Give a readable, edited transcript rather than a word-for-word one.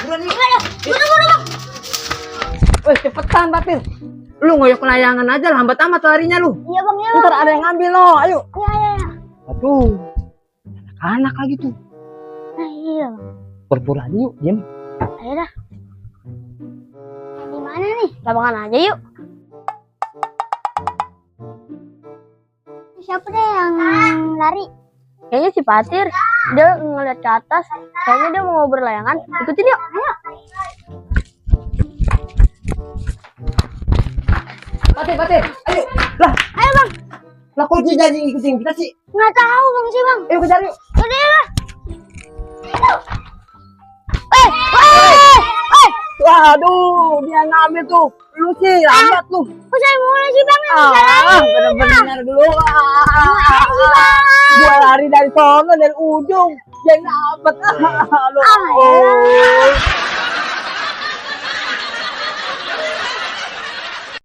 Buruan nih. Buru, Bang. Weh, cepetan, Batir. Lu ngoyok layangan aja, lambat amat larinya lu. Iya, Bang, ya. Ntar ada yang ngambil lo, ayo. Iya. Aduh. Anak lagi tuh. Nah, iya. Pura-pura aja yuk, diem. Ayo dah. Di mana nih? Lapangan aja yuk. Siapa deh yang lari? Kayaknya si Patir. Dia ngeliat ke atas. Kayaknya dia mau berlayangan. Ikutin yuk. Ayo. Batir, ayo. Lah, Ayo, Bang. lah kok dia jadi ikutin kita sih? Nggak tahu, Bang, sih, Bang. Ayo kejar yuk. Udah ya. Waduh, dia ngambil tuh. Lu sih lambat lu. Kok saya mulai sih, Bang? Bener-bener dulu. Gua lari dari sono, dari ujung. Dia lambat. Lu.